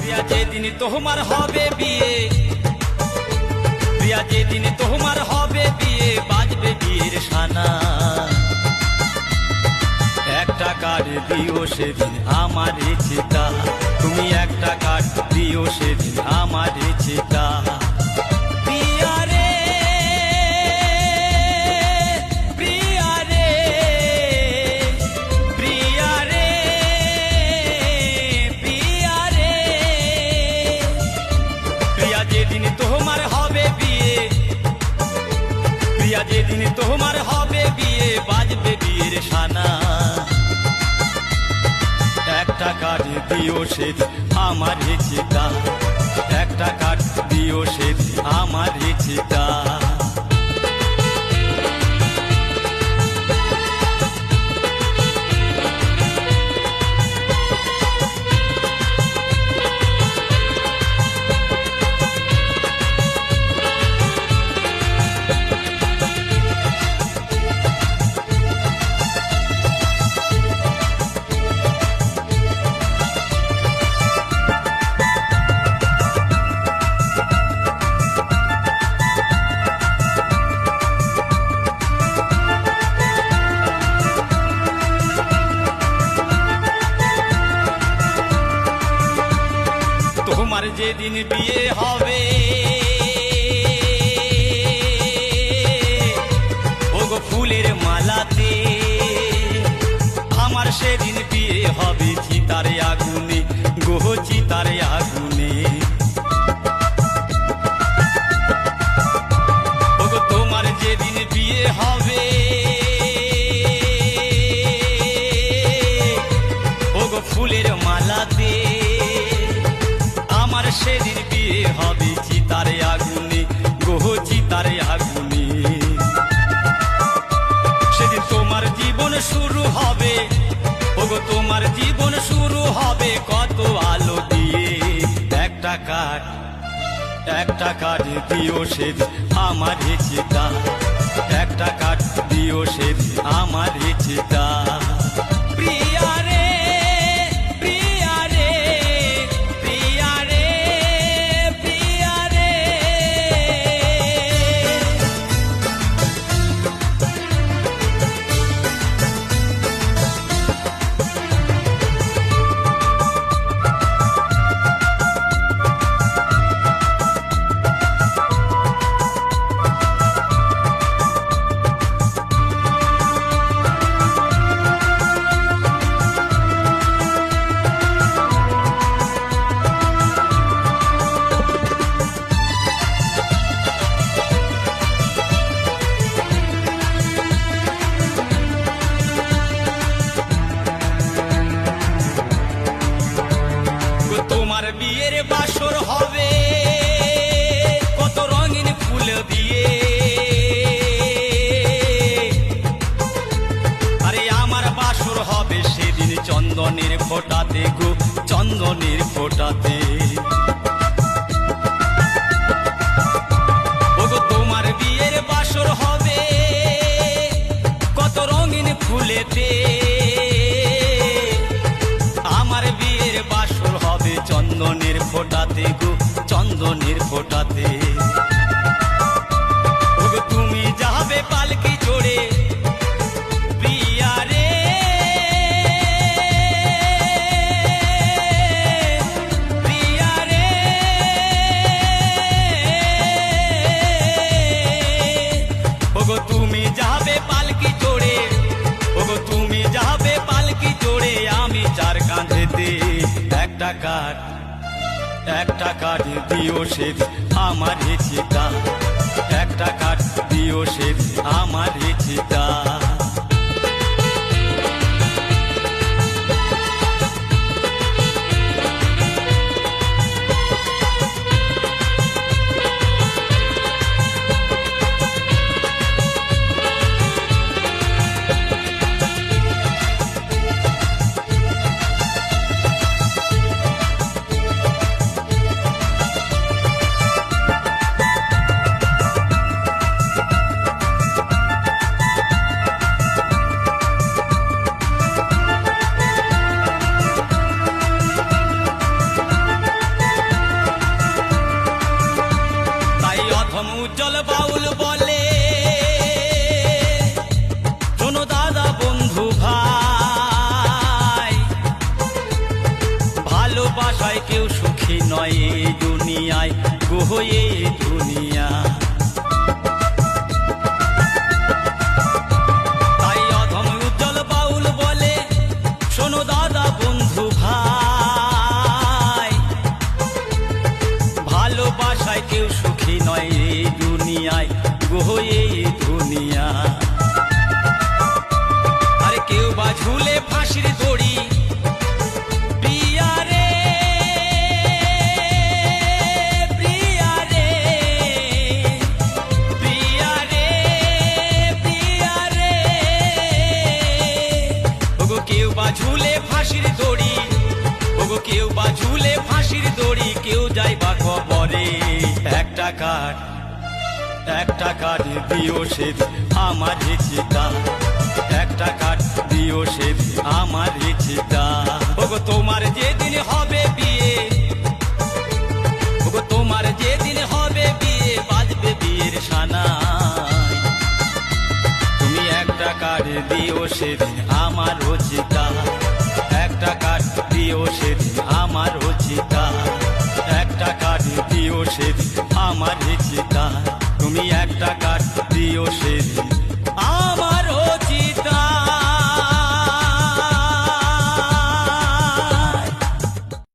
প্রিয়া যেদিন তোমার হবে বিয়ে, প্রিয়া যেদিন তোমার হবে বিয়ে, বাজবে বিয়ের শানা। একটা কার্ড দিও সেদিন আমার চিতা, তুমি একটা কার্ড দিও সেদিন আমার চিতা। প্রিয়া রে, প্রিয়া রে, প্রিয়া রে, প্রিয়া রে, প্রিয়া যেদিন তোমার হবে বিয়ে, প্রিয়া যেদিন তোমার হবে বিয়ে, বাজবে বিয়ের শানা। একটা কার্ড দিও সেদিন আমার চিতা, একটা কার্ড দিও সেদিন আমার চিতা। তোমার যেদিন বিয়ে হবে, ওগো ফুলের মালাতে, আমার সেদিন বিয়ে হবে চিতারে আগুনে, গো চিতারে আগুনে। ওগো তোমার যেদিন বিয়ে হবে, ওগো ফুলের মালাতে, আমার সেদিন বিয়ে হবে চিতারে আগুনে, গো চিতারে আগুনে। সেদিন তোমার জীবন শুরু হবে, ওগো তোমার জীবন শুরু হবে কত আলো দিয়ে। একটা কার্ড, একটা কার্ড দিও সেদিন আমার চিতা, একটা কার্ড দিও সেদিন আমার চিতা। প্রিয়া রে, প্রিয়া রে, প্রিয়া রে, প্রিয়া রে। তোমার বিয়ের বাসর হবে কত রঙিন ফুল দিয়ে, আরে আমার বাসর হবে সেদিন চন্দনের ফোঁটাতে, গো চন্দনের ফোঁটাতে। ওগো তোমার বিয়ের বাসর হবে কত রঙিন ফুলেতে, আমার বিয়ের বাসর হবে চন্দনের ফোঁটাতে, গো চন্দনের ফোঁটাতে। ওগো তুমি যাবে পালকি চড়ে, প্রিয়া রে, প্রিয়া রে, ওগো তুমি যাবে পালকি চড়ে, ওগো তুমি যাবে পালকি চড়ে, আমি চার কাঁধেতে। একটা কার্ড, একটা কার্ড দিও সেদিন আমার চিতা, একটা কার্ড দিও সেদিন আমার চিতা। ভালোবাসায় কেউ সুখী নয় এই দুনিয়ায় গো এই দুনিয়া। তাই অধম উজ্জ্বল বাউল বলে শোনো দাদা বন্ধু ভাই, ভালোবাসায় কেউ সুখী নয় এই দুনিয়ায় গো এই দুনিয়া। আরে কেউ বা ঝুলে ফাঁসির দড়ি প্রিয়া রে, প্রিয়া রে, প্রিয়া রে, প্রিয়া রে। ওগো কেউ বা ঝুলে ফাঁসির দড়ি, ওগো কেউ বা ঝুলে ফাঁসির দড়ি, কেউ যায় বা কবরে। একটা কাঠ একটা কাঠ দিও সে আমার চিতা, একটা কাঠ দিও সে আমার চিতা। ওগো তোমার যেদিন হবে বিয়ে, ওগো তোমার যেদিন হবে বিয়ে, বাজবে বিয়ের সানাই। তুমি একটা কাঠ দিও সে আমার চিতা, একটা কাঠ দিও সে আমার চিতা, একটা কাঠ দিও সে